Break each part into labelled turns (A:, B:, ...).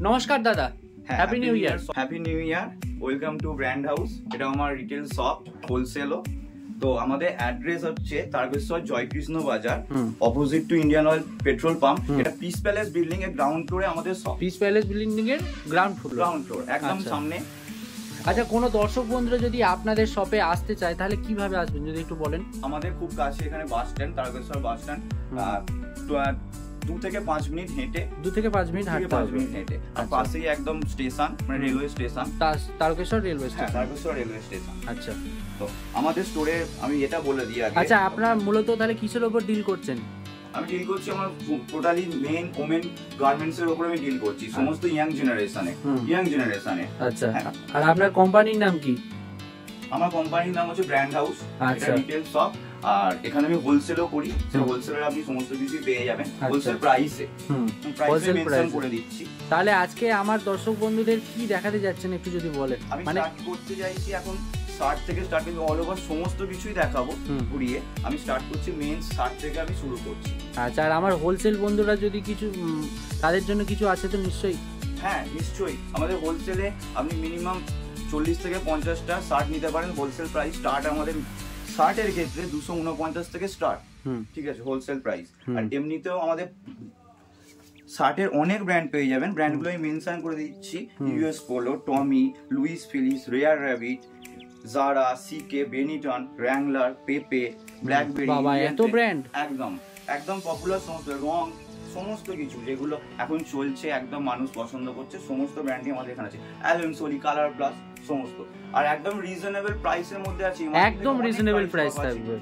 A: নমস্কার দাদা, happy new year.
B: Happy new year, welcome to brand house. এটা আমার রিটেল শপ, হোলসেলও। তো আমাদের অ্যাড্রেস হচ্ছে তারকেশ্বর জয়কৃষ্ণ বাজার, opposite to Indian oil petrol pump. এটা পিস প্যালেস বিল্ডিং এর গ্রাউন্ড ফ্লোরে আমাদের শপ।
A: পিস প্যালেস বিল্ডিং এর গ্রাউন্ড ফ্লোর
B: একদম সামনে।
A: আচ্ছা, কোনো দর্শক বন্ধুরা যদি আপনাদের শপে আসতে চায় তাহলে কিভাবে আসবেন যদি একটু বলেন?
B: আমাদের খুব কাছে এখানে bus stand, Tarakeswar bus stand. 2 থেকে 5 মিনিট হেঁটে,
A: 2 থেকে 5 মিনিট
B: হেঁটে। আর পাশেই একদম স্টেশন, মানে railway station,
A: Tarakeswar railway station.
B: Tarakeswar railway station.
A: আচ্ছা,
B: তো আমাদের স্টোরে আমি এটা বলে দিই আগে।
A: আচ্ছা, আপনারা মূলত তাহলে কিসের উপর ডিল করছেন?
B: আমি ডিল করছি আমার টোটালি মেন ওমেন গার্মেন্টস এর উপর আমি ডিল করছি, সমস্ত ইয়াং জেনারেশনে।
A: আচ্ছা, আর আপনার কোম্পানির নাম কি?
B: আমার কোম্পানির নাম হচ্ছে ব্র্যান্ড হাউস। এটা রিটেল শপ, আর এখানে আমি হোলসেলও করি। সেই হোলসেলে আপনি সমস্ত কিছু পেয়ে যাবেন হোলসেল প্রাইসে। প্রাইসে মেনশন করে দিচ্ছি।
A: তাহলে আজকে আমার দর্শক বন্ধুদের কি দেখাতে যাচ্ছেন একটু যদি বলেন।
B: আমি স্টার্ট করতে যাইছি এখন শার্ট থেকে স্টার্ট করছি, অল ওভার সমস্ত কিছুই দেখাবো ঘুরিয়ে। আমি স্টার্ট করছি মেন শার্ট থেকে, আমি শুরু করছি।
A: আচ্ছা, আর আমার হোলসেল বন্ধুরা যদি কিছু তাদের জন্য কিছু আছে তো নিশ্চয়ই?
B: হ্যাঁ, নিশ্চয়ই। আমাদের হোলসেলে আপনি মিনিমাম 40 থেকে 50টা শার্ট নিতে পারেন। হোলসেল প্রাইস স্টার্ট আমাদের শার্টের ক্ষেত্রে 249 থেকে স্টার্ট, ঠিক আছে, হোলসেল প্রাইস। আর এমনিতেও আমাদের শার্টের অনেক ব্র্যান্ড পেয়ে যাবেন। ব্র্যান্ডগুলো আমি মেনশন করে দিচ্ছি: ইউএস পোলো, টমি, লুইস ফিলিস, রেয়ার র্যাবিট, জারা, সিকে, বেনিটন, র্যাংলার, পেপে, ব্ল্যাকবেরি।
A: বাবা, এত ব্র্যান্ড!
B: একদম পপুলার সমস্ত রং, সমস্ত কিছু যেগুলো এখন চলছে, একদম মানুষ পছন্দ করছে, সমস্ত ব্র্যান্ডই আমাদের এখানে আছে। অ্যালেনসোলি, কালার প্লাস সমস্ত। আর একদম রিজনেবল প্রাইসের মধ্যে আছে।
A: একদম রিজনেবল প্রাইস থাকবে।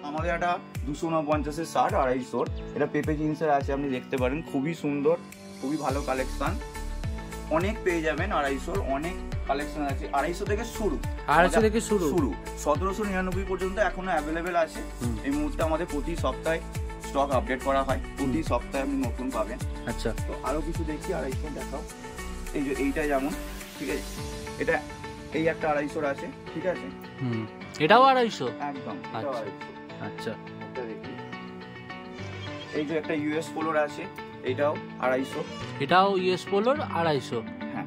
B: আমাদের একটা 249 এর শার্ট 250। এটা পেপে জিন্সের আছে, আপনি দেখতে পারেন, খুবই সুন্দর, খুবই ভালো কালেকশন। অনেক পেয়ে যাবেন 250, অনেক কালেকশন আছে। 250 থেকে শুরু, 1799 পর্যন্ত এখনো অ্যাভেলেবেল আছে। এই মুহূর্তে আমাদের প্রতি সপ্তাহে স্টক আপডেট করা হয়, প্রতি সপ্তাহে আপনি নতুন পাবেন।
A: আচ্ছা,
B: তো আরো কিছু দেখি। 250 দেখাও। এই যে এইটা যেমন, ঠিক আছে, এটা এই একটা 250 আছে, ঠিক আছে।
A: এটাও 250?
B: একদম।
A: আচ্ছা,
B: এটা দেখি। এই যে একটা ইউএস পোলোর আছে, এটাও 250।
A: এটাও ইউএস পোলোর 250?
B: হ্যাঁ,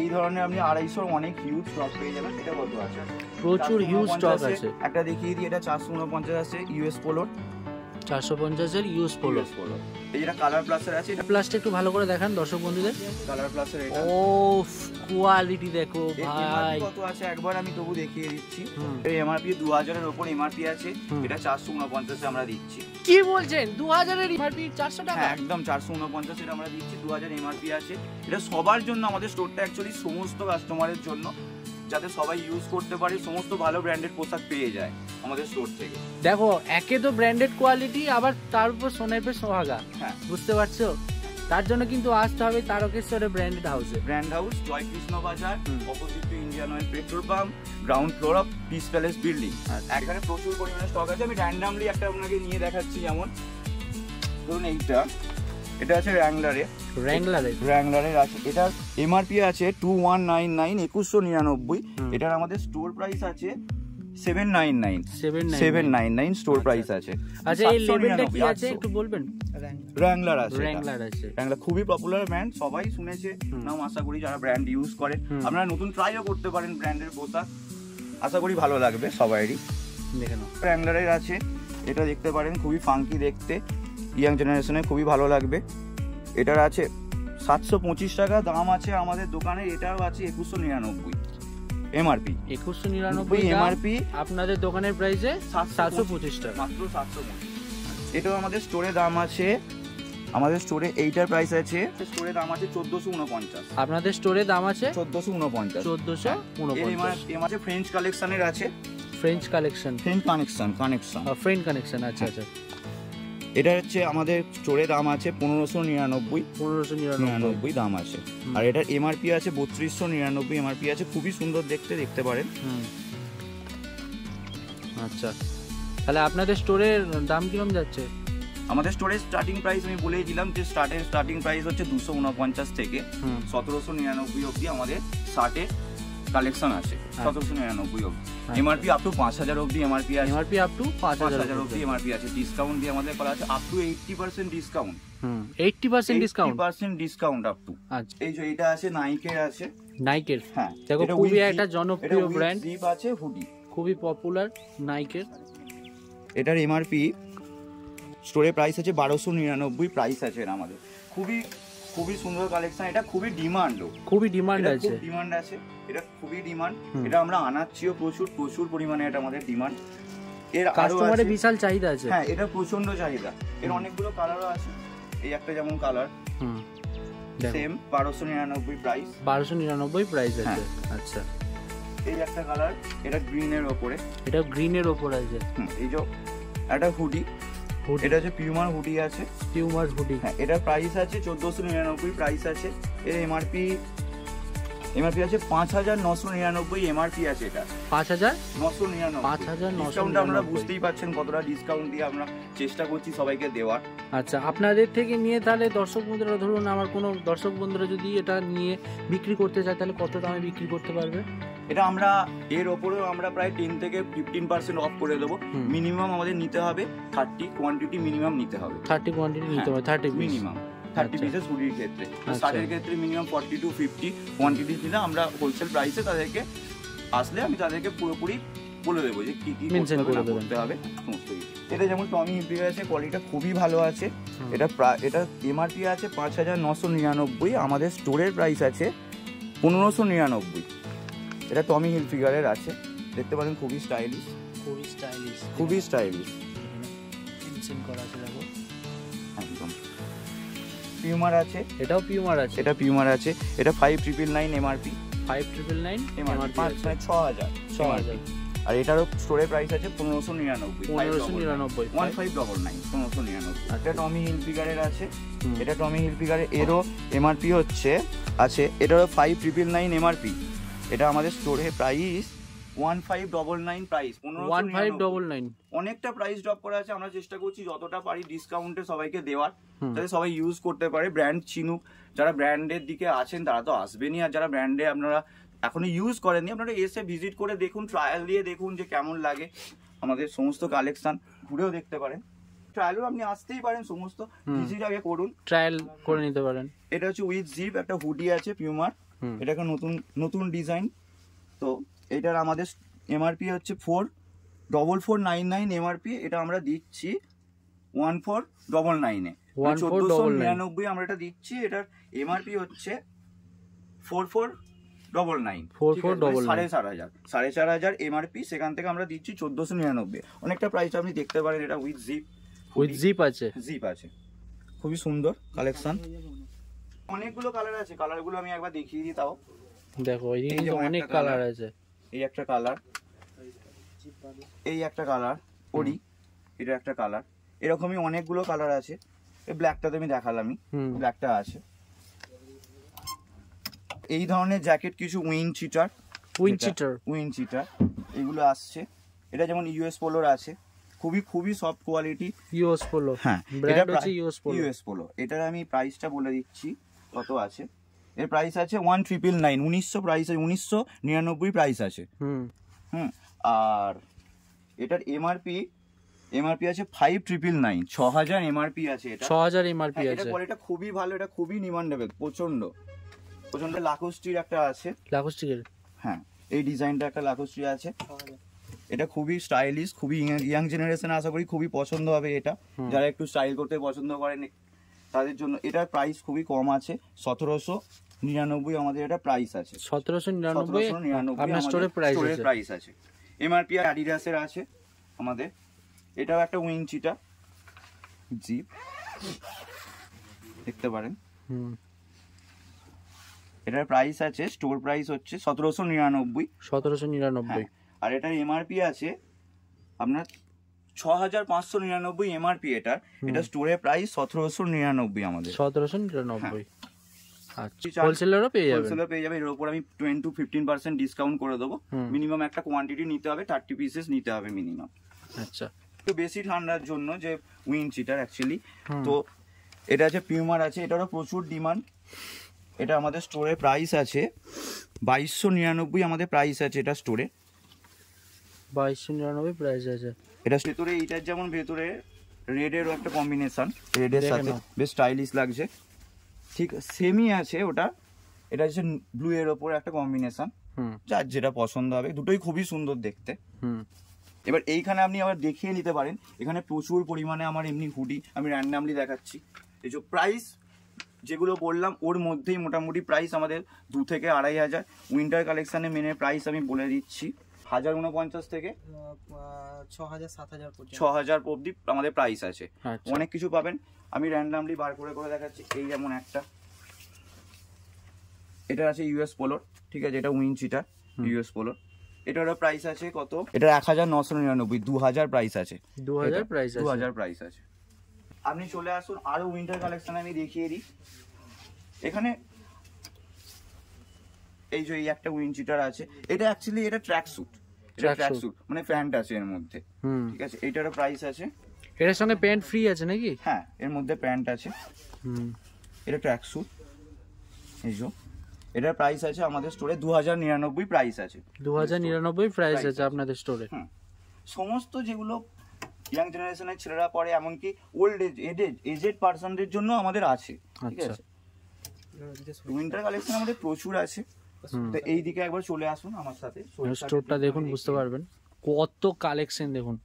B: এই ধরনের আপনি 250 অনেক হিউজ স্টক পেয়ে যাবেন। এটা কত আছে?
A: প্রচুর হিউজ স্টক আছে।
B: একটা দেখিয়ে দিই, এটা 449 আছে ইউএস পোলোর।
A: 450 এর ইউএস পোলো।
B: এই যেটা কালার প্লাসের আছে, এটা
A: প্লাসটা একটু ভালো করে দেখান দর্শক বন্ধুদের।
B: কালার প্লাসের এটা,
A: ও কোয়ালিটি দেখো ভাই,
B: কত আছে একবার আমি তবু দেখিয়ে দিচ্ছি। এই এমআরপি 2000 এর উপর এমআরপি আছে। এটা 449 এ আমরা দিচ্ছি।
A: কি বলছেন? 2000 এর এমআরপি 400 টাকা?
B: হ্যাঁ, একদম 449 এর আমরা দিচ্ছি। 2000 এমআরপি আছে। এটা সবার জন্য, আমাদের স্টোরটা অ্যাকচুয়ালি সমস্ত কাস্টমারের জন্য, যাতে সবাই ইউজ করতে পারে, সমস্ত ভালো ব্র্যান্ডেড পোশাক পেয়ে যায় আমাদের স্টোর থেকে।
A: দেখো, একে তো ব্র্যান্ডেড কোয়ালিটি, আবার তার উপর সোনাইপে সোহাগা।
B: হ্যাঁ,
A: বুঝতে পারছো? তার জন্য কিন্তু আসতে হবে তারকেশ্বরের ব্র্যান্ডেড হাউসে।
B: ব্র্যান্ড হাউস, জয়কৃষ্ণ বাজার, opposite to Indian oil petrol pump, ground floor of piece palace building. এখানে প্রচুর পরিমাণে স্টক আছে। আমি র্যান্ডামলি একটা আপনাকে নিয়ে দেখাচ্ছি। যেমন ধরুন এটা আছে র্যাংলারের আছে। এটার এমআরপি আছে 2199, 2199। এটার আমাদের স্টোর প্রাইস আছে 799 স্টোর প্রাইস আছে।
A: আচ্ছা, এই লেভেলটা কি আছে একটু বলবেন?
B: র্যাংলার আছে। র্যাংলার খুবই পপুলার ব্র্যান্ড, সবাই শুনেছে নাম, আশা করি যারা ব্র্যান্ড ইউজ করে। আপনারা নতুন ট্রাইও করতে পারেন ব্র্যান্ডের পোশাক, আশা করি ভালো লাগবে সবাইরই। দেখে নাও, র্যাংলারের আছে, এটা দেখতে পারেন, খুবই ফাঙ্কি দেখতে, ইয়াং জেনারেশনে খুবই ভালো লাগবে। এটার আছে 725 টাকা দাম আছে আমাদের দোকানে। এটাও আছে 2199 এমআরপি।
A: 2199 এমআরপি, আপনাদের দোকানের প্রাইসে 725 টাকা,
B: মাত্র 725। এটাও আমাদের স্টোরে দাম আছে। আমাদের স্টোরে এইটার প্রাইস আছে, স্টোরে দাম আছে 1449।
A: আপনাদের স্টোরে দাম আছে
B: 1449।
A: 1449।
B: এর আছে ফ্রেঞ্চ কালেকশনের আছে।
A: French connection. আচ্ছা আচ্ছা।
B: এটা হচ্ছে আমাদের স্টোরে দাম আছে 1599 দাম আছে। আর এটার এমআরপি আছে 3299 এমআরপি আছে। খুবই সুন্দর দেখতে পারেন।
A: আচ্ছা, তাহলে আপনাদের স্টোরের দাম কিরকম যাচ্ছে?
B: আমাদের স্টোরের স্টার্টিং প্রাইস আমি বলেই দিলাম যে স্টার্টিং প্রাইস হচ্ছে 249 থেকে 1799 অবধি আমাদের শার্টের কালেকশন আছে 1799 অবধি। এমআরপি আপ টু 5000 অবধি এমআরপি আছে।
A: এমআরপি আপ টু 5000
B: অবধি এমআরপি আছে। ডিসকাউন্ট দিয়ে আমাদের করা আছে up to 80% discount.
A: 80% discount,
B: 80% discount up to.
A: আচ্ছা,
B: এই যে এটা আছে নাইকের আছে।
A: নাইকের,
B: হ্যাঁ
A: দেখো খুবই একটা জনপ্রিয় ব্র্যান্ড,
B: জিপ আছে, হুডি
A: খুবই পপুলার নাইকের।
B: এটার এমআরপি স্টোরে প্রাইস আছে 1299 প্রাইস আছে। এর আমাদের খুবই খুবই সুন্দর কালেকশন। এটা খুবই ডিমান্ডও,
A: খুবই ডিমান্ড আছে,
B: ডিমান্ড আছে। এটা খুবই ডিমান্ড। এটা আমরা আনাচ্ছিও প্রচুর পরিমাণে। এটা আমাদের ডিমান্ড। এর
A: কাস্টমারের বিশাল চাহিদা আছে।
B: হ্যাঁ, এটা প্রচন্ড চাহিদা। এর অনেকগুলো কালারও আছে। এই একটা যেমন কালার সেম 1299 প্রাইস,
A: 1299 প্রাইস আছে। আচ্ছা,
B: এই একটা কালার, এটা গ্রিনের উপরে,
A: এটা গ্রিনের উপর আছে।
B: এই যে একটা হুডি, এটা হচ্ছে পিউমার হুডি আছে,
A: পিউমার হুডি।
B: হ্যাঁ, এটার প্রাইস আছে 1499 প্রাইস আছে। এর এমআরপি আছে 5999 এমআরপি আছে। এটা
A: 5999
B: ডিসকাউন্ট আমরা বুঝতেই পাচ্ছেন কতটা ডিসকাউন্ট দিয়ে আমরা চেষ্টা করছি সবাইকে দেওয়ার।
A: আচ্ছা, আপনাদের থেকে নিয়ে তাহলে দর্শক বন্ধুরা, ধরুন আমার কোনো দর্শক বন্ধুরা যদি এটা নিয়ে বিক্রি করতে চায় তাহলে কত দামে বিক্রি করতে পারবে?
B: এটা আমরা এর ওপরেও আমরা প্রায় 10 থেকে 15% অফ করে দেবো। মিনিমাম আমাদের নিতে হবে 30 কোয়ান্টিটি মিনিমাম নিতে হবে।
A: 30 কোয়ান্টিটি নিতে হবে, 30
B: মিনিমাম 30 পিসেস হুডির ক্ষেত্রে। শার্টের ক্ষেত্রে মিনিমাম 40 to 50 কোয়ান্টিটি দিলে আমরা হোলসেল প্রাইসে তাদেরকে আসলে আমি তাদেরকে পুরোপুরি বলে দেবো যে কি কি করতে হবে সমস্ত কিছু। এটা যেমন টমি হিলফিগার আছে, কোয়ালিটিটা খুবই ভালো আছে। এটা এমআরপি আছে 5999, আমাদের স্টোরের প্রাইস আছে 1599। এটা টমি হিলফিগারের আছে, দেখতে পারেন খুবই স্টাইলিশ, খুবই স্টাইলিশ
A: করা আছে। দেখো
B: একদম পিউমার আছে,
A: এটাও পিউমার আছে,
B: এটা পিউমার আছে। এটা 5999 এমআরপি,
A: 5999 এমআরপি
B: 6000। আর এটারও স্টোরে প্রাইস আছে 1599, 1599। এটা টমি হিলফিগারের আছে, এটা টমি হিলফিগারের, এরও এমআরপি হচ্ছে আছে, এটারও 5999 এমআরপি। এটা আমাদের স্টোরে প্রাইস 1599 প্রাইস,
A: 1599।
B: অনেকটা প্রাইস ড্রপ করা আছে। আমরা চেষ্টা করছি যতটা পারি ডিসকাউন্টে সবাইকে দেওয়ার, যাতে সবাই ইউজ করতে পারে, ব্র্যান্ড চিনুক। যারা ব্র্যান্ডের দিকে আছেন তারা তো আসবেনই, আর যারা ব্র্যান্ডে আপনারা এখনো ইউজ করেননি আপনারা এসে ভিজিট করে দেখুন, ট্রায়াল দিয়ে দেখুন যে কেমন লাগে। আমাদের সমস্ত কালেকশন ঘুরেও দেখতে পারেন, ট্রায়ালও আপনি আসতেই পারেন, সমস্ত ভিজিট আগে করুন, ট্রায়াল করে নিতে পারেন। এটা হচ্ছে উইথ জিপ, একটা হুডি আছে পিউমার, এটা একটা নতুন ডিজাইন। তো এটার আমাদের এমআরপি হচ্ছে 4499 এমআরপি। এটা আমরা দিচ্ছি 1499 1499 আমরা এটা দিচ্ছি। এটার এমআরপি হচ্ছে 4499, 4500 এমআরপি। সেখান থেকে আমরা দিচ্ছি 1499। অনেকটা প্রাইস আপনি দেখতে পারেন। এটা উইথ জিপ আছে, জিপ আছে, খুবই সুন্দর কালেকশন। অনেকগুলো কালার আছে, কালারগুলো আমি একবার দেখিয়ে দিই। তাও দেখো অনেক কালার আছে। এই একটা কালার, এই একটা কালার ওরি, এটা একটা কালার, এরকমই অনেকগুলো কালার আছে। এই ব্ল্যাকটা তো আমি দেখালামই, ব্ল্যাকটা আছে। এই ধরনের জ্যাকেট কিছু উইন্ড চিটার এগুলো আসছে। এটা যেমন ইউএস পোলোর আছে, খুবই সফট কোয়ালিটি ইউএস পোলো। হ্যাঁ, এটা হচ্ছে ইউএস পোলো। এটার আমি প্রাইসটা বলে দিচ্ছি কত আছে। এর প্রাইস আছে 1999, 1900 প্রাইস আছে, 1999 প্রাইস আছে। আর এটার এমআরপি আছে 5999, 6000 এমআরপি আছে। এটা 6000 এমআরপি আছে। এটা খুবই ভালো, এটা খুবই ডিমান্ডেবল, প্রচন্ড। লাকোস্টির একটা আছে, লাকোস্টিকের, হ্যাঁ এই ডিজাইনটা একটা লাকোস্টি আছে। এটা খুবই স্টাইলিশ, খুবই ইয়াং জেনারেশন আশা করি খুবই পছন্দ হবে। এটা যারা একটু স্টাইল করতে পছন্দ করেন তাদের জন্য। এটার প্রাইস খুবই কম আছে, 1799 আমাদের এটা প্রাইস আছে। 1799 আপনার স্টোরে প্রাইস আছে। এমআরপি অ্যাডিডাসের আছে আমাদের। এটাও একটা উইং চিটা জিপ, দেখতে পারেন। এটার প্রাইস আছে, স্টোর প্রাইস হচ্ছে 1799। আর এটার এমআরপি আছে আপনার 6599 এমআরপি। এটা স্টোরে প্রাইস 1799 আমাদের, 1799। আচ্ছা, হোলসেলারও পেয়ে যাবে। এর উপর আমি 20 to 15% ডিসকাউন্ট করে দেবো। মিনিমাম একটা কোয়ান্টিটি নিতে হবে, 30 পিসেস নিতে হবে মিনিমাম। আচ্ছা, একটু বেশি ঠান্ডার জন্য যে উইন্ড চিটার অ্যাকচুয়ালি। তো এটা আছে পিউমার আছে, এটারও প্রচুর ডিমান্ড। এটা আমাদের স্টোরে প্রাইস আছে 2299 আমাদের প্রাইস আছে এটা স্টোরে
A: 2299 প্রাইস আছে।
B: এটা ভেতরে এইটার যেমন ভেতরে রেডেরও একটা কম্বিনেশন, রেডের সাথে বেশ স্টাইলিশ লাগছে, ঠিক সেমই আছে ওটা। এটা হচ্ছে ব্লু এর ওপর একটা কম্বিনেশন, যার যেটা পছন্দ হবে, দুটোই খুবই সুন্দর দেখতে। এবার এইখানে আপনি আবার দেখিয়ে নিতে পারেন, এখানে প্রচুর পরিমাণে আমার এমনি হুডি আমি র্যান্ডামলি দেখাচ্ছি। এই যে প্রাইস যেগুলো বললাম ওর মধ্যেই মোটামুটি প্রাইস আমাদের 2 থেকে 2500। উইন্টার কালেকশানে মেনে প্রাইস আমি বলে দিচ্ছি 1049 থেকে 6000 অবধি আমাদের প্রাইস আছে। অনেক কিছু পাবেন, আমি র্যান্ডামলি বার করে করে দেখাচ্ছি। এই যেমন একটা, এটা আছে ইউএস পোলোর, ঠিক আছে, এটা উইনচিটা ইউএস পোলোর, এটার প্রাইস আছে কত, এটা 1999, 2000 প্রাইস আছে,
A: 2000
B: প্রাইস আছে। আপনি চলে আসুন, আরো উইন্টার কালেকশন আমি দেখিয়ে দিই। এখানে এই যে এই একটা উইনচিটার আছে, এটা অ্যাকচুয়ালি এটা ট্র্যাক স্যুট, মানে প্যান্ট আছে এর মধ্যে, ঠিক আছে, এইটার প্রাইস আছে।
A: এর সঙ্গে প্যান্ট ফ্রি আছে নাকি?
B: হ্যাঁ, এর মধ্যে প্যান্ট আছে। এটা ট্র্যাক স্যুট, এই যে এটার প্রাইস আছে আমাদের স্টোরে 2099 প্রাইস আছে,
A: 2099 প্রাইস আছে আপনাদের স্টোরে।
B: সমস্ত যেগুলো ইয়াং জেনারেশনের ছেলেরা পরে, এমনকি ওল্ড এজেড পার্সনদের জন্য আমাদের আছে, ঠিক আছে। উইন্টার কালেকশন আমাদের প্রচুর আছে, তো এই দিকে একবার চলে আসুন আমার সাথে,
A: স্টোরটা দেখুন, বুঝতে পারবেন কত কালেকশন। দেখুন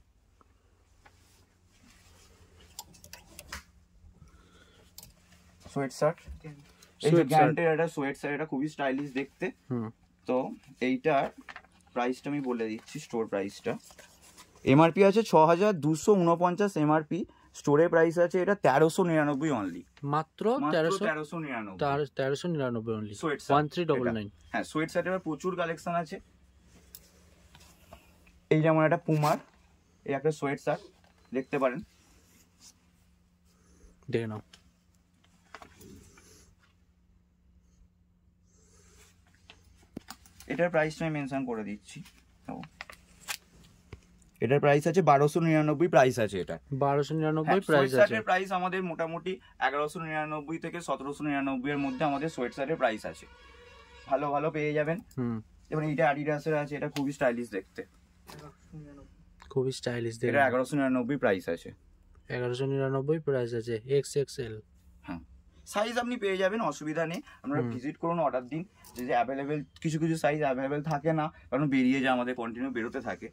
B: সোয়েট শার্ট, এই যে গ্যান্টের এটা সোয়েট শার্ট, এটা খুবই স্টাইলিশ দেখতে। তো এইটার প্রাইসটা আমি বলে দিচ্ছি, স্টোর প্রাইসটা এমআরপি আছে 6249 এমআরপি, স্টোরে প্রাইস আছে এটা 1399 অনলি,
A: মাত্র 1399 অনলি, 1399।
B: হ্যাঁ, সোয়েট শার্টের প্রচুর কালেকশন আছে। এই যেমন একটা পুমার এই একটা সোয়েট শার্ট দেখতে পারেন,
A: দেখে নাও।
B: এটার প্রাইসটা আমি মেনশন করে দিচ্ছি, এটার প্রাইস আছে 1299 প্রাইস আছে, এটা
A: 1299 প্রাইস আছে।
B: সোয়েট প্রাইস আমাদের মোটামুটি 1199 থেকে 1799 এর মধ্যে আমাদের সোয়েট শার্টের প্রাইস আছে, ভালো ভালো পেয়ে যাবেন। যেমন এইটা অ্যাডিডাসের আছে, এটা খুবই স্টাইলিশ দেখতে,
A: খুবই স্টাইলিশ দেখতে,
B: এটা 1199 প্রাইস আছে,
A: 1199 প্রাইস আছে, XXL।
B: হ্যাঁ, সাইজ আপনি পেয়ে যাবেন, অসুবিধা নেই, আপনারা ভিজিট করুন, অর্ডার দিন। যে অ্যাভেলেবেল কিছু কিছু সাইজ অ্যাভেলেবেল থাকে না, কারণ বেরিয়ে যায়, আমাদের কন্টিনিউ বেরোতে থাকে।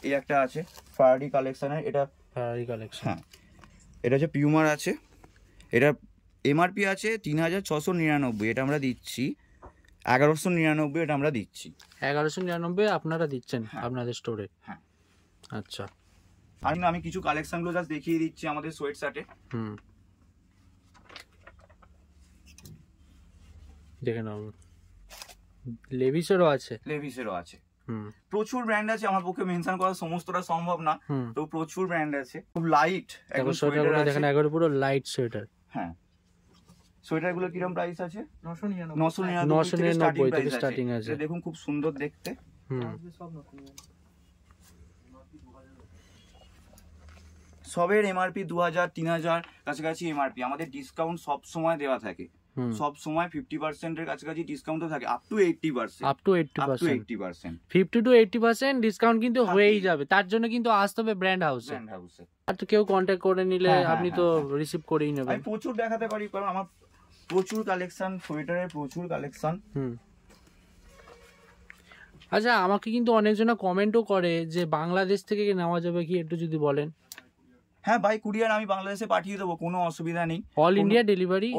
B: এই একটা আছে ফারারি কালেকশনের, এটা
A: ফারারি কালেকশন,
B: হ্যাঁ, এটা হচ্ছে পিউমার আছে, এটা এমআরপি আছে 3699, এটা আমরা দিচ্ছি 1199, এটা আমরা দিচ্ছি
A: 1199 আপনারা দিচ্ছেন আপনাদের স্টোরে।
B: হ্যাঁ,
A: আচ্ছা।
B: আর আমি কিছু কালেকশনগুলো জাস্ট দেখিয়ে দিচ্ছি আমাদের সোয়েট শার্টে।
A: দেখে নাও, লেভিসেরও আছে,
B: প্রচুর ব্র্যান্ড আছে, আমার পক্ষে মেনশন করা সমস্তটা সম্ভব না, তো প্রচুর ব্র্যান্ড আছে, খুব লাইট
A: একদম সোয়েটারগুলো দেখেন, একবারে পুরো লাইট সোয়েটার।
B: হ্যাঁ, সোয়েটারগুলো কিরকম প্রাইস আছে?
A: 999 থেকে স্টার্টিং আছে,
B: দেখুন খুব সুন্দর দেখতে। সবের এমআরপি 2000 3000 কাছাকাছি এমআরপি, আমাদের ডিসকাউন্ট সব সময় দেওয়া থাকে, সব সময় 50% এর কাছাকাছি ডিসকাউন্ট থাকে, আপ টু 80%, 50
A: to 80% ডিসকাউন্ট কিন্তু হয়েই যাবে। তার জন্য কিন্তু আসতে হবে ব্র্যান্ড হাউসে। আর তো কেউ কন্ট্যাক্ট করে নিলে আপনি তো রিসিভ করেই নেবেন।
B: আমি প্রচুর দেখাতে পারি, কারণ আমার প্রচুর কালেকশন, সোয়েটারের প্রচুর কালেকশন।
A: আচ্ছা, আমাকে কিন্তু অনেকজন কমেন্টও করে যে বাংলাদেশ থেকে নেওয়া যাবে কি, একটু যদি বলেন।
B: হ্যাঁ, বাই কুরিয়ার আমি বাংলাদেশে পাঠিয়ে দেবো, কোনো অসুবিধা নেই।
A: All India delivery,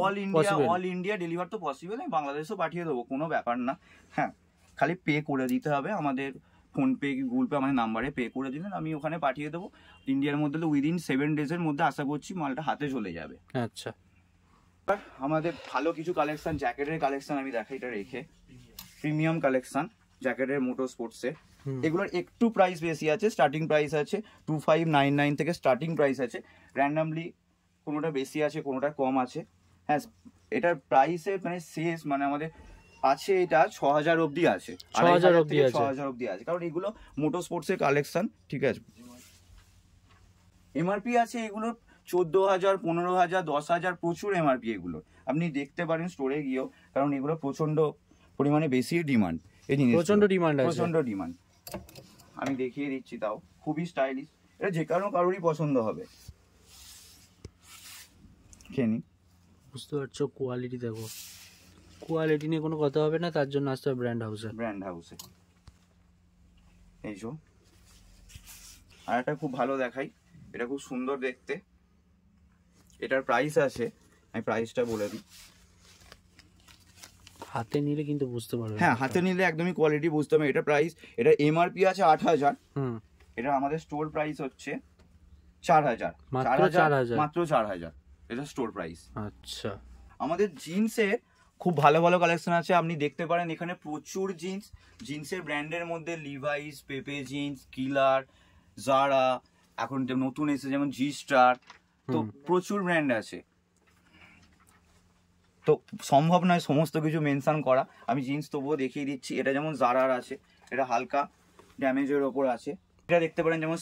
B: all India deliver তো পসিবল, আমি বাংলাদেশেও পাঠিয়ে দেবো, কোনো ব্যাপার না। হ্যাঁ, খালি পে করে দিতে হবে, আমাদের ফোনপে কি গুগল পে আমাদের নাম্বারে পে করে দিলেন, আমি ওখানে পাঠিয়ে দেবো। ইন্ডিয়ার মধ্যে তো উইদিন 7 ডেজের মধ্যে আশা করছি মালটা হাতে চলে যাবে।
A: আচ্ছা,
B: আমাদের ভালো কিছু কালেকশন, জ্যাকেটের কালেকশন আমি দেখাই, এটা রেখে প্রিমিয়াম কালেকশন জ্যাকেটের মোটর স্পোর্টসে, এগুলোর একটু প্রাইস বেশি আছে, স্টার্টিং প্রাইস আছে 2599 থেকে স্টার্টিং প্রাইস আছে, র্যান্ডামলি কোনোটা বেশি আছে কোনোটা কম আছে। হ্যাঁ, এটার প্রাইসে মানে শেষ মানে আমাদের আছে, এটা 6000 অবধি আছে, 6000 অবধি আছে, কারণ এগুলো মোটর স্পোর্টসের কালেকশন, ঠিক আছে। এমআরপি আছে এগুলোর 14,000, 15,000, 10,000 প্রচুর এমআরপি এগুলো। আপনি দেখতে পারেন স্টোরে গিয়েও, কারণ এগুলো প্রচন্ড পরিমাণে বেশি ডিমান্ড। এই জিনিস
A: প্রচন্ড ডিমান্ড আছে,
B: প্রচন্ড ডিমান্ড। আমি দেখিয়ে দিচ্ছি, তাও খুবই স্টাইলিশ, এটা যে কারোরই পছন্দ হবে। খেনি
A: বুঝতে পারছো, কোয়ালিটি দেখো, কোয়ালিটি নিয়ে কোনো কথা হবে না, তার জন্য আসতে হবে ব্র্যান্ড হাউসে। এই যে আর একটা খুব ভালো দেখাই, এটা খুব সুন্দর দেখতে, এটার প্রাইস আছে, আমি প্রাইসটা বলে দিই। হাতে নিলে কিন্তু বুঝতে পারবে, হ্যাঁ হাতে নিলে একদমই কোয়ালিটি বুঝতে হবে। এটা প্রাইস, এটা এমআরপি আছে 8,000, এটা আমাদের স্টোর প্রাইস হচ্ছে 4,000, মাত্র 4,000 এটা স্টোর প্রাইস। আচ্ছা, আমাদের জিন্সে খুব ভালো ভালো কালেকশন আছে, আপনি দেখতে পারেন এখানে প্রচুর জিন্সের ব্র্যান্ডের মধ্যে লিভাইস, পেপে জিন্স, কিলার, জারা, এখন নতুন এসেছে যেমন জি স্টার, তো প্রচুর ব্র্যান্ড আছে, তো সম্ভব নয় সমস্ত কিছু মেনশন করা। আমি জিন্স তবুও দেখিয়ে দিচ্ছি। এটা যেমন জারার আছে, এটা হালকা ড্যামেজের ওপর আছে। এটা দেখতে পারেন যেমন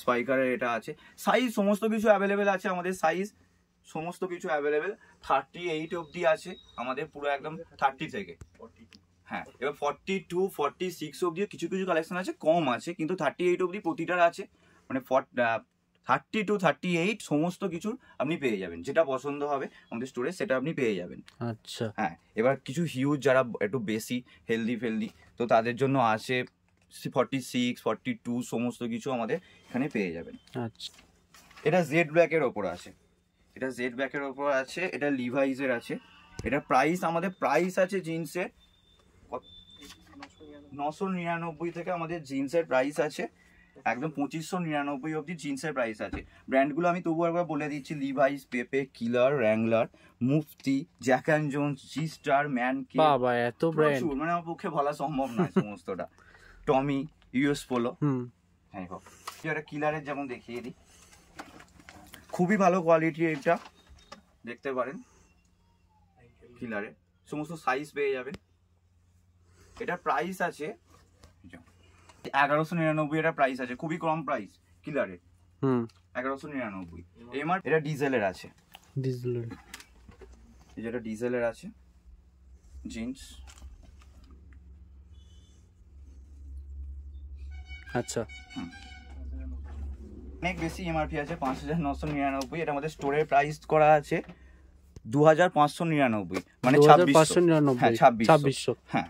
A: স্পাইকারের এটা আছে। সাইজ সমস্ত কিছু অ্যাভেলেবেল আছে আমাদের, সাইজ সমস্ত কিছু অ্যাভেলেবেল। 38 অবধি আছে আমাদের, পুরো একদম 30 থেকে, হ্যাঁ এবার 42, 46 অবধি কিছু কিছু কালেকশন আছে, কম আছে, কিন্তু 38 অবধি প্রতিটার আছে, মানে 30 to 38 সমস্ত কিছুর আপনি পেয়ে যাবেন, যেটা পছন্দ হবে আমাদের স্টোরে সেটা আপনি পেয়ে যাবেন। আচ্ছা, হ্যাঁ এবার কিছু হিউজ যারা একটু বেশি হেলদি, তো তাদের জন্য আছে 46, 42 সমস্ত কিছু আমাদের এখানে পেয়ে যাবেন। আচ্ছা, এটা জেড ব্ল্যাকের ওপর আছে, এটা লিভাইসের আছে। এটা প্রাইস, আমাদের প্রাইস আছে জিন্সের 999 থেকে আমাদের জিন্সের প্রাইস আছে, একদম 2599 অবধি জিন্সের প্রাইস আছে। ব্র্যান্ডগুলো আমি তবু একবার বলে দিচ্ছি, Levi's, Pepe, Killer, Wrangler, Mufti, Jack and Jones, G Star, ম্যানকে, বাবা এত ব্র্যান্ড, মানে আমার পক্ষে বলা সম্ভব নয় সমস্তটা। টমি, ইউএস পোলো, হ্যাঁ হোক। এটা কিলারের যেমন দেখিয়ে দিই, খুবই ভালো কোয়ালিটি, এটা দেখতে পারেন কিলারের সমস্ত সাইজ পেয়ে যাবেন। এটা প্রাইস আছে 1199, এটা প্রাইস আছে, খুবই কম প্রাইস কিলারের, 1199 এমআর। এটা ডিজেলের আছে, যেটা ডিজেলের আছে জিন্স। আচ্ছা, অনেক বেশি এমআরপি আছে, 5,999। এটা আমাদের স্টোরের প্রাইস করা আছে 2,599, মানে 2600, হ্যাঁ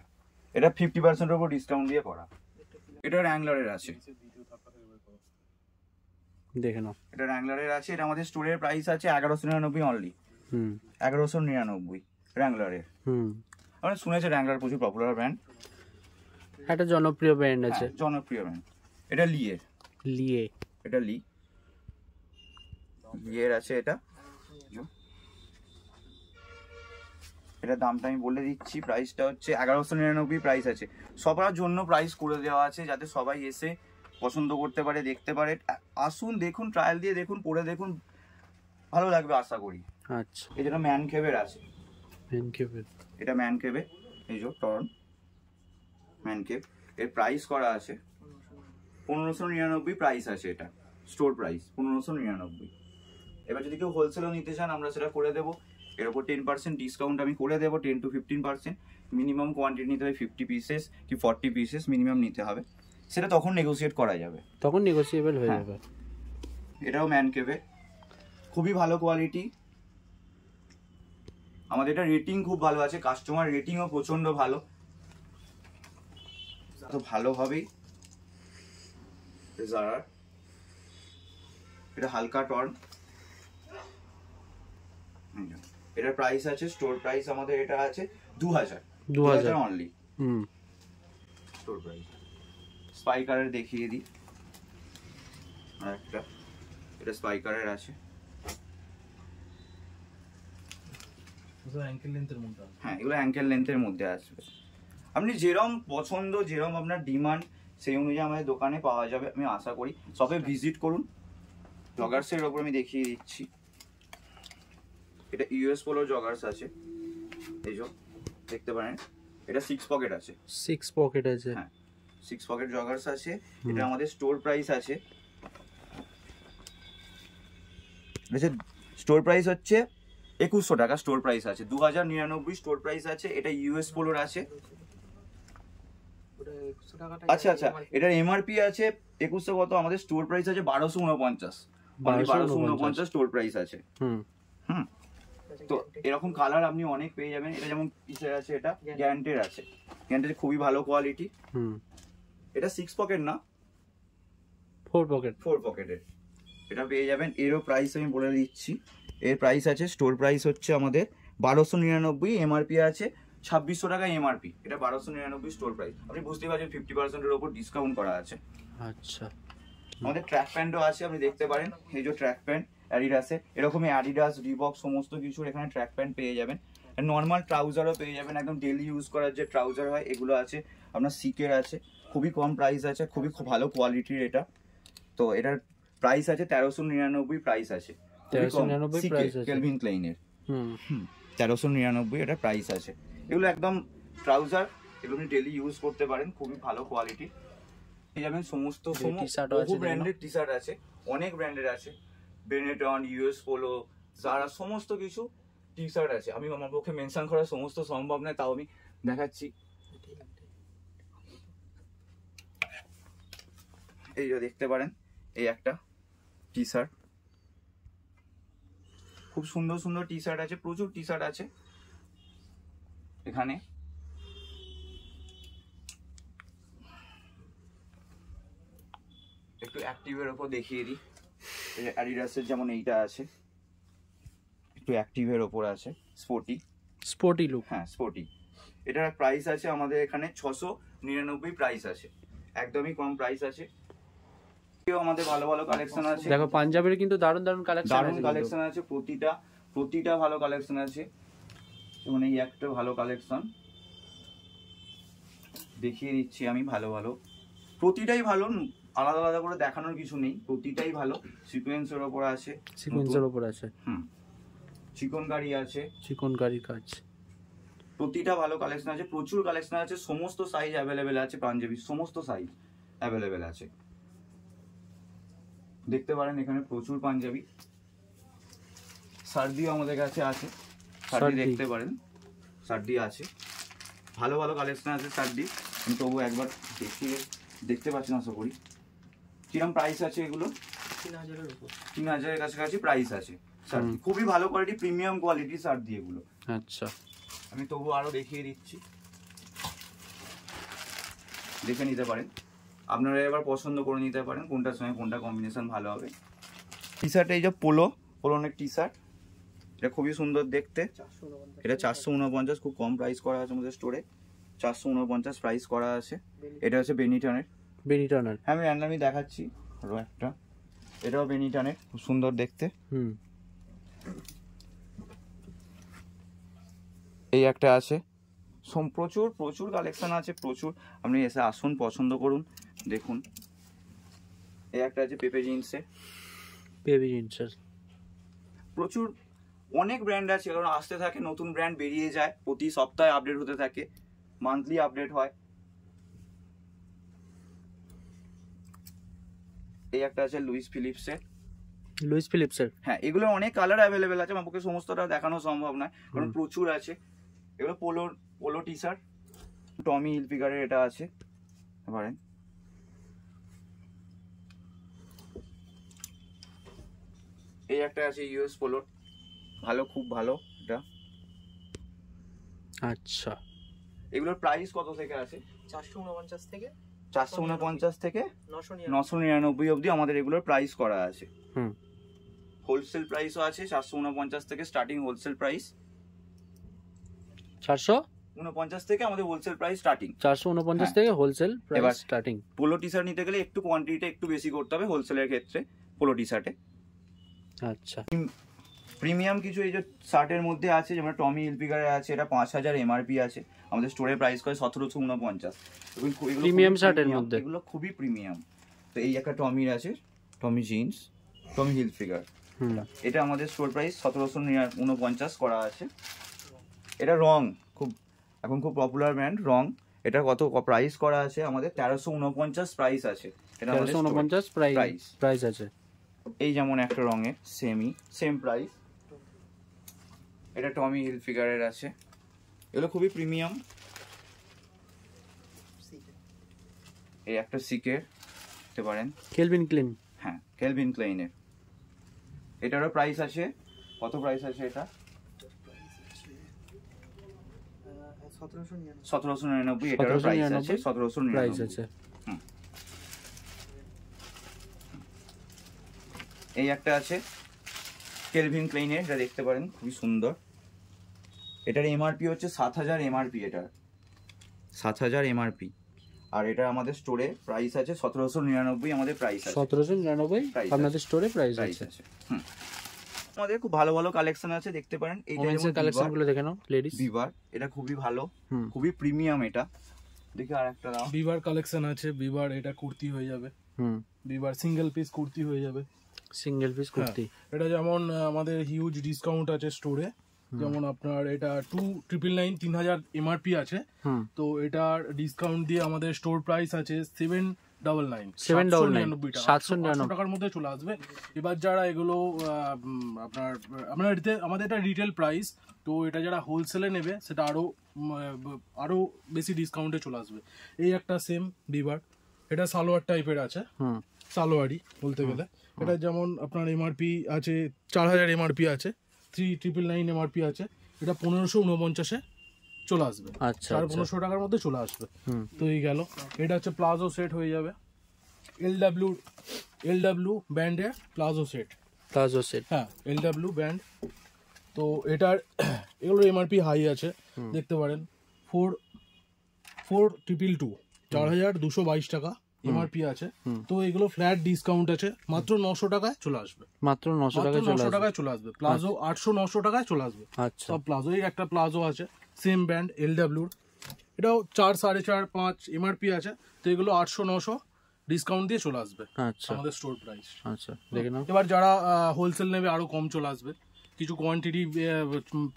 A: এটা 50% উপর ডিসকাউন্ট দিয়ে করা। এটা র্যাংলারের আছে, দেখে নাও, এটা র্যাংলারের আছে। এটা আমাদের স্টোরের প্রাইস আছে 1199 অনলি, 1199 র্যাংলারের। আমরা শুনেছি র্যাংলার প্রচুর পপুলার ব্র্যান্ড, একটা জনপ্রিয় ব্র্যান্ড আছে, জনপ্রিয় ব্র্যান্ড। এটা এটা লিয়ের আছে। এটা দামটা আমি বলে দিচ্ছি, প্রাইসটা হচ্ছে 1199 প্রাইস আছে। সবার জন্য প্রাইস করে দেওয়া আছে, যাতে সবাই এসে পছন্দ করতে পারে, দেখতে পারে। আসুন, দেখুন, ট্রায়াল দিয়ে দেখুন, পরে দেখুন, ভালো লাগবে আশা করি। আচ্ছা, এই যেটা ম্যানকেভের আছে, এটা ম্যানকেভে, এই যে টর্ন ম্যানকেভ, এর প্রাইস করা আছে 1599 প্রাইস আছে, এটা স্টোর প্রাইস 1599। এবার যদি কেউ হোলসেলও নিতে চান আমরা সেটা করে দেবো, এর উপর 10% ডিসকাউন্ট আমি করে দেবো, 10 to 15%। মিনিমাম কোয়ান্টিটি নিতে হবে 50 পিসেস কি 40 পিসেস মিনিমাম নিতে হবে, সেটা তখন নেগোসিয়েট করা যাবে, তখন নেগোসিয়েবল হয়ে যাবে। এটাও ম্যানকেভে, খুবই ভালো কোয়ালিটি। আমাদের এটা রেটিং খুব ভালো আছে, কাস্টমার রেটিংও প্রচন্ড ভালো, তো ভালোভাবেই। জারার, এটা হালকা টর্ন, এটার প্রাইস আছে, স্টোর প্রাইস আমাদের এটা আছে 2000 অনলি, স্টোর প্রাইস। স্পাইকারের দেখিয়ে দিই, আর একটা, এটা স্পাইকারের আছে, হ্যাঁ এগুলো অ্যাঙ্কেল লেন্থের মধ্যে আসবে। আপনি যেরকম পছন্দ, যেরকম আপনার ডিমান্ড, সেই অনুযায়ী আমাদের দোকানে পাওয়া যাবে, আমি আশা করি। সবাই ভিজিট করুন। জগার্সের ওপর আমি দেখিয়ে দিচ্ছি, এটা ইউএস পোলো জগার্স আছে, এই যে দেখতে পারেন, এটা 6 পকেট আছে, হ্যাঁ 6 পকেট জগার্স আছে। এটা আমাদের স্টোর প্রাইস আছে এটা স্টোর প্রাইস হচ্ছে 2100 টাকা স্টোর প্রাইস আছে, 2099 স্টোর প্রাইস আছে। এটা ইউএস পোলোর আছে। আচ্ছা আচ্ছা, এটার এমআরপি আছে 2100, কত আমাদের স্টোর প্রাইস আছে 1249, 1249 স্টোর প্রাইস আছে। তো এরকম কালার আপনি অনেক পেয়ে যাবেন। এটা যেমন কিসের আছে, এটা গ্যারান্টেড আছে, গ্যারান্টেড খুবই ভালো কোয়ালিটি। এটা 6 পকেট না
C: 4 পকেট,
A: 4 পকেটের এটা পেয়ে যাবেন। এরও প্রাইস আমি বলে দিচ্ছি, এর প্রাইস আছে স্টোর প্রাইস হচ্ছে আমাদের 1299, এমআরপি আছে 2600 টাকা এমআরপি। এটা 1299 স্টোর প্রাইস। আপনি বুঝতেই পারছেন 50%-এর উপর ডিসকাউন্ট করা আছে।
C: আচ্ছা,
A: আমাদের ট্র্যাক প্যান্টও আছে, আপনি দেখতে পারেন। এই যে ট্র্যাক প্যান্ট অ্যাডিডাসে, এরকমই অ্যাডিডাস, রিবক সমস্ত কিছুর এখানে ট্র্যাক প্যান্ট পেয়ে যাবেন। নর্মাল ট্রাউজারও পেয়ে যাবেন, একদম ডেলি ইউজ করার যে ট্রাউজার হয় এগুলো আছে। আপনার সিকের আছে, খুবই কম প্রাইস আছে, খুবই ভালো কোয়ালিটির এটা। তো এটার প্রাইস আছে 1399 প্রাইস আছে,
C: 1399 প্রাইস আছে
A: কেলভিন ক্লাইনের। 1399 এটা প্রাইস আছে। এগুলো একদম ট্রাউজার, এগুলো আপনি ডেলি ইউজ করতে পারেন, খুবই ভালো কোয়ালিটি পেয়ে যাবেন। সমস্ত বহু ব্র্যান্ডের টি শার্ট আছে, অনেক ব্র্যান্ডের আছে, বেনেটন, ইউএস পোলো, যারা সমস্ত কিছু টি শার্ট আছে। আমি আমার পক্ষে মেনশন করা সমস্ত সম্ভব নয়, তাও আমি দেখাচ্ছি। এই যে দেখতে পারেন, এই একটা টি শার্ট, খুব সুন্দর সুন্দর টি শার্ট আছে, প্রচুর টি শার্ট আছে এখানে। একটু অ্যাক্টিভের ওপর দেখিয়ে দিই। অ্যাডিডাসের যেমন এইটা আছে, একটু অ্যাক্টিভের ওপর আছে, স্পোর্টি
C: লুক।
A: হ্যাঁ স্পোর্টি। এটার প্রাইস আছে আমাদের এখানে 699 প্রাইস আছে, একদমই কম প্রাইস আছে। আমাদের ভালো ভালো কালেকশন আছে।
C: দেখো পাঞ্জাবের কিন্তু দারুণ দারুণ কালেকশন
A: আছে, প্রতিটা ভালো কালেকশন আছে। যেমন এই একটা ভালো কালেকশন দেখিয়ে দিচ্ছি আমি, ভালো ভালো, প্রতিটাই ভালো, আলাদা আলাদা করে দেখানোর কিছু নেই, প্রতিটাই ভালো। সিকোয়েন্সের ওপর আছে, চিকনকারি আছে,
C: চিকনকারি কাজ,
A: প্রতিটা ভালো কালেকশন আছে, প্রচুর কালেকশন আছে। সমস্ত সাইজ অ্যাভেলেবেল আছে, পাঞ্জাবি সমস্ত সাইজ অ্যাভেলেবেল আছে, দেখতে পারেন এখানে প্রচুর পাঞ্জাবি। শার্টিও আমাদের কাছে আছে, শার্টি দেখতে পারেন, শার্টি আছে, ভালো ভালো কালেকশন আছে শার্টি। আমি তবু একবার দেখতে পাচ্ছি না, আশা করি। কিরম প্রাইস আছে এগুলো? 3000-এর কাছাকাছি প্রাইস আছে শার্টি, খুবই ভালো কোয়ালিটি, প্রিমিয়াম কোয়ালিটি শার্টি এগুলো।
C: আচ্ছা,
A: আমি তবু আরো দেখিয়ে দিচ্ছি, দেখে নিতে পারেন। আপনারা এবার পছন্দ করে নিতে পারেন কোনটার সঙ্গে কোনটা কম্বিনেশন ভালো হবে। টি শার্ট, এই যে পোলোনের টি শার্ট, এটা খুবই সুন্দর দেখতে। এটা 449, খুব কম প্রাইস করা আছে আমাদের স্টোরে, 449 প্রাইস করা আছে। এটা হচ্ছে বেনিটনের। হ্যাঁ আমি র্যান্ডামই দেখাচ্ছি আরো একটা, এটাও বেনিটনের, খুব সুন্দর দেখতে। এই একটা আছে, প্রচুর প্রচুর কালেকশন আছে, প্রচুর। আপনি এসে আসুন, পছন্দ করুন, দেখুন। এই একটা আছে পেপে জিন্সের, প্রচুর অনেক ব্র্যান্ড আছে, কারণ আসতে থাকে, নতুন ব্র্যান্ড বেরিয়ে যায়, প্রতি সপ্তাহে আপডেট হতে থাকে, মান্থলি আপডেট হয়। এই একটা আছে লুইস ফিলিপসের। হ্যাঁ, এগুলো অনেক কালার অ্যাভেলেবেল আছে, আমার পক্ষে সমস্তটা দেখানো সম্ভব নয়, কারণ প্রচুর আছে। এগুলো পোলো টি শার্ট, টমি হিলফিগারের এটা আছে, পারেন। এই একটা আছে ইউএস পোলোর, ভালো, খুব ভালো এটা।
C: আচ্ছা,
A: এগুলোর প্রাইস কত থেকে আছে?
D: 449 থেকে
A: 999 অবধি আমাদের এগুলোর প্রাইস করা আছে। হোলসেল প্রাইসও আছে, 449 থেকে স্টার্টিং হোলসেল প্রাইস। 449 থেকে আমাদের হোলসেল প্রাইস স্টার্টিং,
C: 449 থেকে wholesale price starting.
A: Polo T shirt নিতে গেলে একটু কোয়ান্টিটিটা একটু বেশি করতে হবে হোলসেলের ক্ষেত্রে, পোলো টি শার্টে।
C: আচ্ছা,
A: প্রিমিয়াম কিছু এই যে শার্টের মধ্যে আছে, যেমন টমি হিলফিগারের আছে, এটা 5000 এমআরপি আছে, আমাদের স্টোরে প্রাইস করে 1749।
C: প্রিমিয়াম শার্টের মধ্যে
A: এগুলো খুবই প্রিমিয়াম। তো এই একটা টমির আছে, টমি জিন্স, টমি হিলফিগার, এটা আমাদের স্টোর প্রাইস 1749 করা আছে। এটা রং, এখন খুব পপুলার ব্র্যান্ড রং। এটা কত প্রাইস করা আছে আমাদের? 1349 প্রাইস আছে। এটা
C: 1349 প্রাইস আছে।
A: এই যেমন একটা রঙের সেম প্রাইস। এটা টমি হিলফিগারের আছে, এগুলো খুবই প্রিমিয়াম। এই একটা সিকের দেখতে পারেন,
C: কেলভিন ক্লিন।
A: হ্যাঁ কেলভিন ক্লাইনের। এটারও প্রাইস আছে, কত প্রাইস আছে এটা? 1799। এটারও প্রাইস আছে 1799। এই একটা আছে কেলভিন ক্লাইনের, এটা দেখতে পারেন খুবই সুন্দর। এটার এমআরপি হচ্ছে 7000 এমআরপি, এটার 7000 এমআরপি। আর এটা আমাদের স্টোরে প্রাইস আছে 1799 আমাদের প্রাইস আছে।
C: 1799 আপনাদের স্টোরে প্রাইস আছে।
A: আমাদের খুব ভালো ভালো কালেকশন আছে দেখতে পারেন। এইটা যেমন
C: কালেকশনগুলো দেখে নাও লেডিস।
A: বিবার, এটা খুবই ভালো, খুবই প্রিমিয়াম। এটা দেখি আরেকটা দাও,
D: বিবার কালেকশন আছে। বিবার এটা কুর্তি হয়ে যাবে, বিবার সিঙ্গেল পিস কুর্তি হয়ে যাবে,
C: সিঙ্গেল পিস কুর্তি।
D: এটা যেমন আমাদের হিউজ ডিসকাউন্ট আছে স্টোরে। যেমন আপনার এটা 2999 3000 এমআরপি আছে, তো এটার ডিসকাউন্ট দিয়ে আমাদের স্টোর প্রাইস আছে 799 টাকার মধ্যে চলে আসবে। এবার যারা এগুলো আপনার আমাদের এটা রিটেল প্রাইস, তো এটা যারা হোলসেলে নেবে সেটা আরো বেশি ডিসকাউন্টে চলে আসবে। এই একটা সেম বিবার, এটা সালোয়ার টাইপের আছে, সালোয়ারই বলতে গেলে। এটা যেমন আপনার এমআরপি আছে 4000 এমআরপি আছে, 3999 এমআরপি আছে। এটা 1549-এ চলে আসবে, 1550 টাকার মধ্যে চলে আসবে। তো এই গেল। এটা হচ্ছে প্লাজো সেট হয়ে যাবে, এলডব্লিউ ব্যান্ডের প্লাজো সেট। হ্যাঁ এলডব্লিউ ব্যান্ড। তো এটার এগুলোর এমআরপি হাই আছে, দেখতে পারেন 4222 4222 টাকা এমআরপি আছে। তো এগুলো ফ্ল্যাট ডিসকাউন্ট আছে, মাত্র 900 টাকায় চলে আসবে, মাত্র 900 টাকায় চলে আসবে। প্লাজো 800-900 টাকায় চলে আসবে সব প্লাজো। এই একটা প্লাজো আছে সেম ব্র্যান্ড এলডব্লিউর, এটাও 4 4.5 5 এমআরপি আছে। তো এগুলো 800-900 ডিসকাউন্ট দিয়ে চলে আসবে আমাদের স্টোর প্রাইস। এবার যারা হোলসেল নেবে আরো কম চলে আসবে। কিছু কোয়ান্টিটি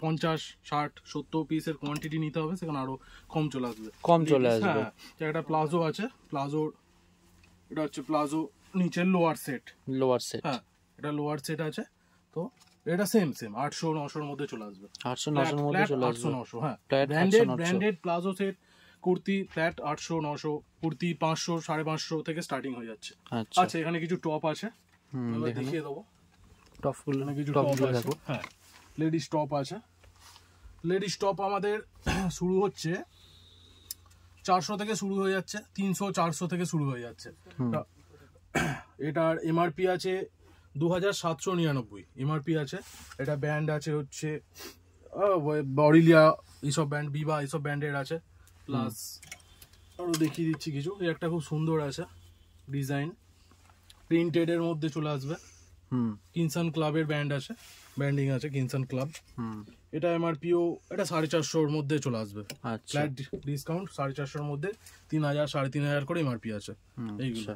D: 50 60 70 পিসের কোয়ান্টিটি নিতে হবে, সেখানে আরো কম চলে আসবে। হ্যাঁ একটা প্লাজো আছে, প্লাজো এটা হচ্ছে প্লাজো নিচের লোয়ার সেট। হ্যাঁ এটা লোয়ার সেট আছে। তো এটা সেম 800-900 মধ্যে চলে আসবে, 800-900 মধ্যে চলে আসবে। 800-900 হ্যাঁ branded palazzo set kurti flat 800-900, kurti 500 550 থেকে স্টার্টিং হয়ে যাচ্ছে। আচ্ছা এখানে কিছু টপ আছে, দেখিয়ে দেবো টপগুলো। কিছু টপ আছে, হ্যাঁ লেডিস টপ আছে। লেডিস টপ আমাদের শুরু হচ্ছে 400 থেকে শুরু হয়ে যাচ্ছে, 300-400 থেকে শুরু হয়ে যাচ্ছে। এটার এমআরপি আছে 2799 এমআরপি আছে। এটা ব্যান্ড আছে হচ্ছে বরিলিয়া, এইসব ব্যান্ড, বিবা, এইসব ব্যান্ডের আছে। প্লাস আরো দেখিয়ে দিচ্ছি কিছু। এই একটা খুব সুন্দর আছে ডিজাইন, প্রিন্টেড এর মধ্যে চলে আসবে। কিনসান ক্লাবের ব্যান্ড আছে, ব্যান্ডিং আছে কিনসান ক্লাব। এটা এমআরপিও এটা 450-এর মধ্যে চলে আসবে, ফ্ল্যাট ডিসকাউন্ট 450-এর মধ্যে 3000 3500 করে এমআরপি আছে এইগুলো।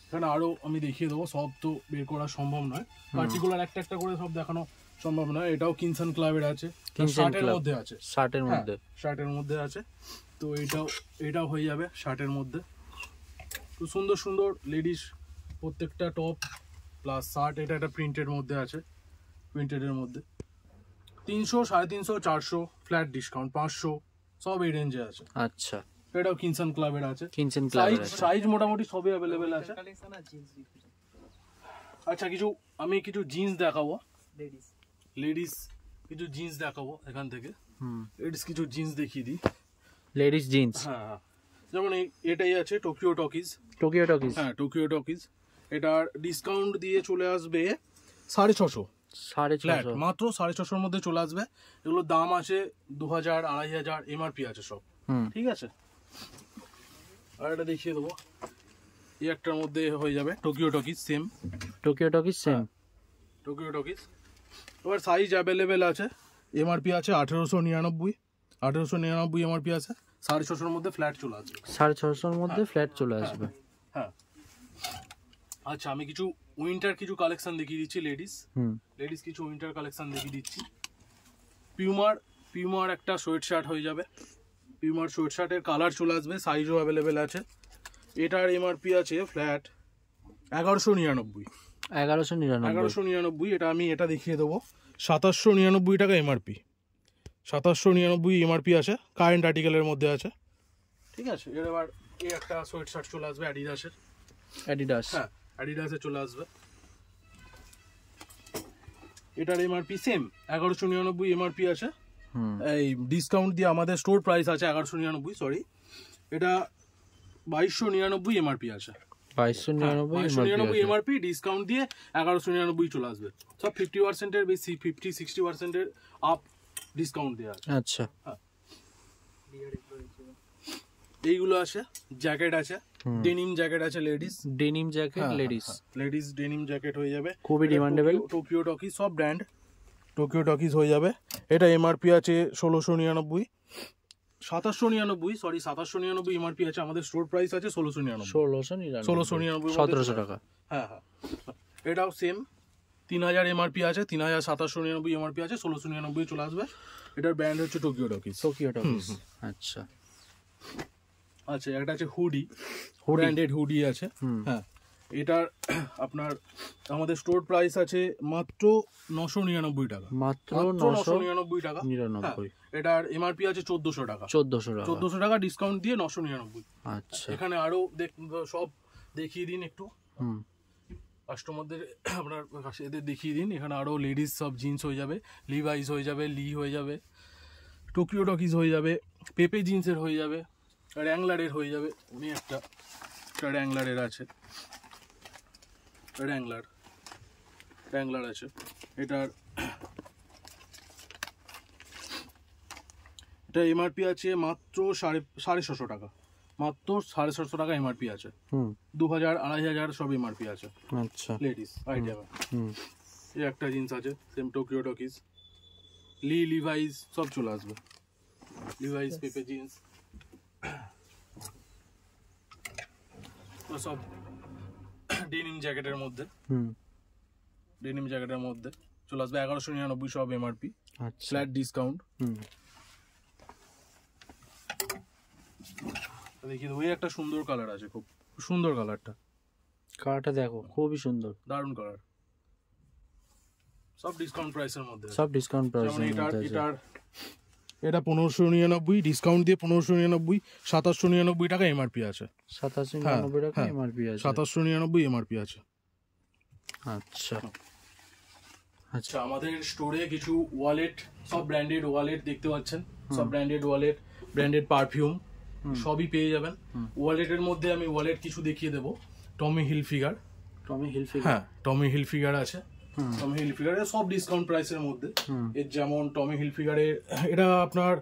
D: এখানে আরো আমি দেখিয়ে দেবো, সব তো বের করা সম্ভব নয়, পার্টিকুলার একটা একটা করে সব দেখানো সম্ভব নয়। এটাও কিনসান ক্লাবের আছে, শার্টের মধ্যে আছে, শার্টের মধ্যে আছে। তো এটাও হয়ে যাবে শার্টের মধ্যে। তো সুন্দর সুন্দর লেডিস প্রত্যেকটা টপ প্লাস শার্ট। এটা একটা প্রিন্টের মধ্যে আছে, প্রিন্টেডের মধ্যে 300 350 400 ফ্ল্যাট ডিসকাউন্ট 500 সব এই রেঞ্জে আছে। আচ্ছা এটাও কিনসান ক্লাবের আছে, সাইজ মোটামুটি সবই অ্যাভেলেবেল আছে। আচ্ছা আমি কিছু জিন্স দেখাবো, লেডিস কিছু জিন্স দেখাবো এখান থেকে। লেডিস কিছু জিন্স দেখিয়ে দিই, লেডিস জিন্স। হ্যাঁ যেমন এটাই আছে টোকিও টকিজ। হ্যাঁ টোকিও টকিজ। এটার ডিসকাউন্ট দিয়ে চলে আসবে 650 মাত্র 650-এর মধ্যে চলে আসবে। এগুলোর দাম আছে 2000 2500 এমআরপি আছে সব, ঠিক আছে। আর এটা দেখিয়ে দেবো, এই একটার মধ্যে হয়ে যাবে Tokyo talkies same. Tokyo talkies. এবার সাইজ অ্যাভেলেবেল আছে, এমআরপি আছে 1899 এমআরপি আছে। 650-এর মধ্যে ফ্ল্যাট চলে আসবে, 650-এর মধ্যে ফ্ল্যাট চলে আসবে। হ্যাঁ আচ্ছা আমি কিছু উইন্টার কিছু কালেকশন দেখিয়ে দিচ্ছি লেডিস কিছু উইন্টার কালেকশন দেখিয়ে দিচ্ছি। পিউমার একটা সোয়েট শার্ট হয়ে যাবে, পিউমার সোয়েট শার্টের কালার চলে আসবে, সাইজও অ্যাভেলেবেল আছে। এটার এমআরপি আছে ফ্ল্যাট 1199
C: 1199
D: এটা আমি এটা দেখিয়ে দেবো 2799 টাকা এমআরপি 2799 এমআরপি আছে কারেন্ট আর্টিকেলের মধ্যে আছে ঠিক আছে এবার এই একটা সোয়েট শার্ট চলে আসবে অ্যাডিডাসের হ্যাঁ অ্যাডিডাসে চলে আসবে এটার এমআরপি সেম 1199 এমআরপি আছে এই ডিসকাউন্ট দিয়ে আমাদের স্টোর প্রাইস আছে 1199 সরি এটা 2299 এমআরপি আছে
C: 2299
D: এমআরপি ডিসকাউন্ট দিয়ে 1199 চলে আসবে সব 50% এর বেশি 50-60% এর আপ ডিসকাউন্ট দেওয়া আছে
C: আচ্ছা
D: এইগুলো আছে জ্যাকেট আছে ডেনিম জ্যাকেট আছে লেডিস
C: লেডিস
D: ডেনিম জ্যাকেট হয়ে যাবে
C: খুবই ডিমান্ডেবল
D: টোকিও টকিজ সব ব্র্যান্ড টোকিও টকিজ হয়ে যাবে এটা এমআরপি আছে 1699 2799 এমআরপি আছে আমাদের স্টোর প্রাইস আছে 1699
C: 1700 টাকা
D: হ্যাঁ এটাও সেম 3000 এমআরপি আছে 3799 এমআরপি আছে 1699 চলে আসবে এটার ব্র্যান্ড হচ্ছে টোকিও টকিজ
C: আচ্ছা
D: আচ্ছা একটা আছে হুডি ব্র্যান্ডেড হুডি আছে হ্যাঁ এটার আপনার আমাদের স্টোর প্রাইস আছে মাত্র 999 টাকা
C: মাত্র
D: 999 টাকা 99 এটার এমআরপি আছে 1400 টাকা ডিসকাউন্ট দিয়ে 999
C: আচ্ছা
D: এখানে আরো সব দেখিয়ে দিন একটু কাস্টমারদের আপনার কাছে এদের দেখিয়ে দিন এখানে আরো লেডিস সব জিন্স হয়ে যাবে লিভাইস হয়ে যাবে লি হয়ে যাবে টোকিও টকিজ হয়ে যাবে পেপে জিন্সের হয়ে যাবে র্যাংলারের হয়ে যাবে উনি একটা র্যাংলারের আছে র্যাংলার আছে এটার এটা এমআরপি আছে মাত্র 750 টাকা মাত্র 750 টাকা এমআরপি আছে 2000-2500 সব এমআরপি আছে
C: আচ্ছা
D: লেডিস আইটেম এই একটা জিন্স আছে সেম টোকিও টকিজ লিভাইস সব চলে আসবে লিভাইস পেপে জিন্স সব ডেনিম জ্যাকেটের মধ্যে চলে আসবে 1199 সব এমআরপি ফ্ল্যাট ডিসকাউন্ট দেখিয়ে দেবো একটা সুন্দর কালার আছে খুব সুন্দর কালারটা
C: দেখো খুবই সুন্দর
D: দারুণ কালার সব ডিসকাউন্ট প্রাইসের মধ্যে এটার এটা 1599 ডিসকাউন্ট দিয়ে 1599 2799 টাকা এমআরপি আছে
C: 2799 টাকা এমআরপি আছে
D: 2799 এমআরপি আছে
C: আচ্ছা
D: আমাদের স্টোরে কিছু ওয়ালেট সব ব্র্যান্ডেড ওয়ালেট দেখতে পাচ্ছেন সব ব্র্যান্ডেড ওয়ালেট ব্র্যান্ডেড পারফিউম সবই পেয়ে যাবেন ওয়ালেটের মধ্যে আমি ওয়ালেট কিছু দেখিয়ে দেবো টমি হিলফিগার হ্যাঁ টমি হিলফিগার আছে টমি হিলফিগারের সব ডিসকাউন্ট প্রাইসের মধ্যে এর যেমন টমি হিলফিগারের এটা আপনার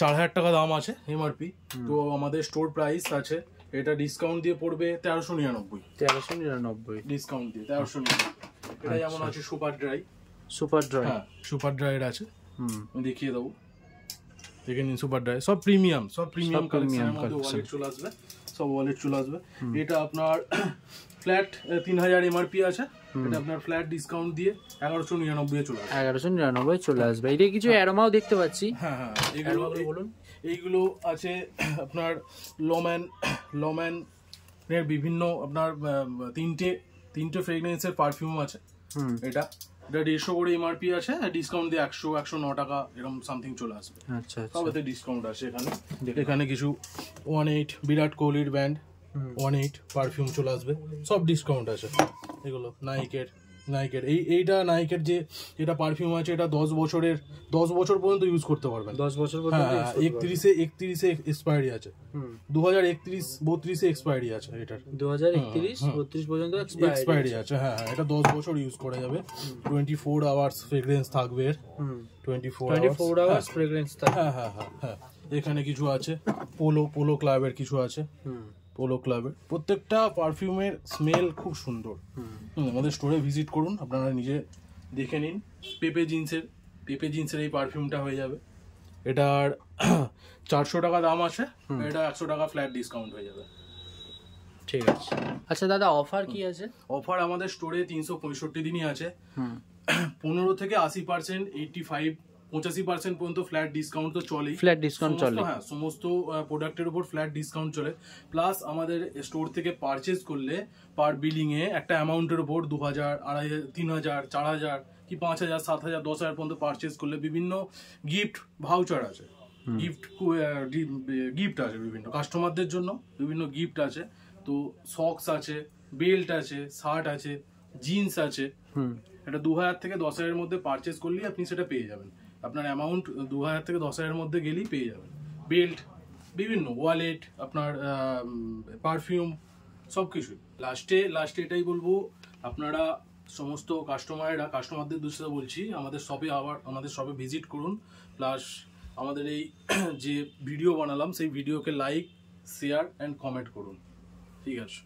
D: 4000 টাকা দাম আছে এমআরপি তো আমাদের স্টোর প্রাইস আছে এটা ডিসকাউন্ট দিয়ে পড়বে 1399 ডিসকাউন্ট দিয়ে 1399 এটা যেমন আছে সুপার ড্রাই সুপার ড্রাইয়ের আছে দেখিয়ে দেবো দেখে নিন সুপার ড্রাই সব প্রিমিয়াম কালেকশনের মধ্যে ওয়ালেট চলে আসবে সব ওয়ালেট চলে আসবে এটা আপনার ফ্ল্যাট 3000 এমআরপি আছে এটা আপনার ফ্ল্যাট ডিসকাউন্ট দিয়ে 1199
C: চলে আসবে এটা কিছু অ্যারোমাও দেখতে পাচ্ছি
D: হ্যাঁ এগুলো বলুন এইগুলো আছে আপনার লোম্যান এর বিভিন্ন আপনার তিনটে ফ্রেগনেন্সের পারফিউম আছে এটা 150 করে এমআরপি আছে ডিসকাউন্ট দিয়ে 109 টাকা এরকম সামথিং চলে আসবে
C: আচ্ছা
D: সবতে ডিসকাউন্ট আছে এখানে কিছু 18 বিরাট কোহলির ব্র্যান্ড 18 পারফিউম চলে আসবে সব ডিসকাউন্ট আছে এগুলো নাইকের এইটা নাইকের যে এটা পারফিউম আছে এটা 10 বছর পর্যন্ত ইউজ করতে পারবেন
C: 10 বছর পর্যন্ত
D: 31 এক্সপায়ারি আছে 2031-32 এক্সপায়ারি আছে এটার
C: 2031-32 পর্যন্ত
D: এক্সপায়ারি আছে হ্যাঁ এটা 10 বছর ইউজ করা যাবে 24 আওয়ার্স ফ্রেগ্রেন্স থাকবে 24
C: আওয়ার্স ফ্রেগ্রেন্স থাকবে
D: হ্যাঁ এখানে কিছু আছে পোলো ক্লাবের কিছু আছে পোলো ক্লাবের প্রত্যেকটা পারফিউমের স্মেল খুব সুন্দর আমাদের স্টোরে ভিজিট করুন আপনারা নিজে দেখে নিন পেপে জিন্সের এই পারফিউমটা হয়ে যাবে এটার 400 টাকা দাম আছে এটা 100 টাকা ফ্ল্যাট ডিসকাউন্ট হয়ে যাবে
C: ঠিক আছে আচ্ছা দাদা অফার কি আছে
D: অফার আমাদের স্টোরে 365 দিনই আছে 15 থেকে 80% 85 85% পর্যন্ত ফ্ল্যাট ডিসকাউন্ট তো চলেই,
C: ফ্ল্যাট ডিসকাউন্ট চলে,
D: হ্যাঁ সমস্ত প্রোডাক্টের উপর ফ্ল্যাট ডিসকাউন্ট চলে। প্লাস আমাদের স্টোর থেকে পারচেজ করলে পার বিলিং এ একটা অ্যামাউন্টের উপর 2000, 2500, 3000, 4000 কি 5000, 7000, 10000 পর্যন্ত পারচেজ করলে বিভিন্ন গিফট ভাউচার আছে, গিফট আছে বিভিন্ন কাস্টমারদের জন্য, বিভিন্ন গিফট আছে। তো সক্স আছে, বেল্ট আছে, শার্ট আছে, জিন্স আছে। এটা 2000 থেকে 10000 মধ্যে পারচেজ করলেই আপনি সেটা পেয়ে যাবেন। আপনার অ্যামাউন্ট 2000 থেকে 10000 মধ্যে গেলেই পেয়ে যাবেন। বেল্ট, বিভিন্ন ওয়ালেট, আপনার পারফিউম, সব কিছুই। লাস্টে এটাই বলবো, আপনারা সমস্ত কাস্টমারদের দৃষ্টিতে বলছি, আমাদের শপে ভিজিট করুন। প্লাস আমাদের এই যে ভিডিও বানালাম সেই ভিডিওকে লাইক, শেয়ার অ্যান্ড কমেন্ট করুন। ঠিক আছে।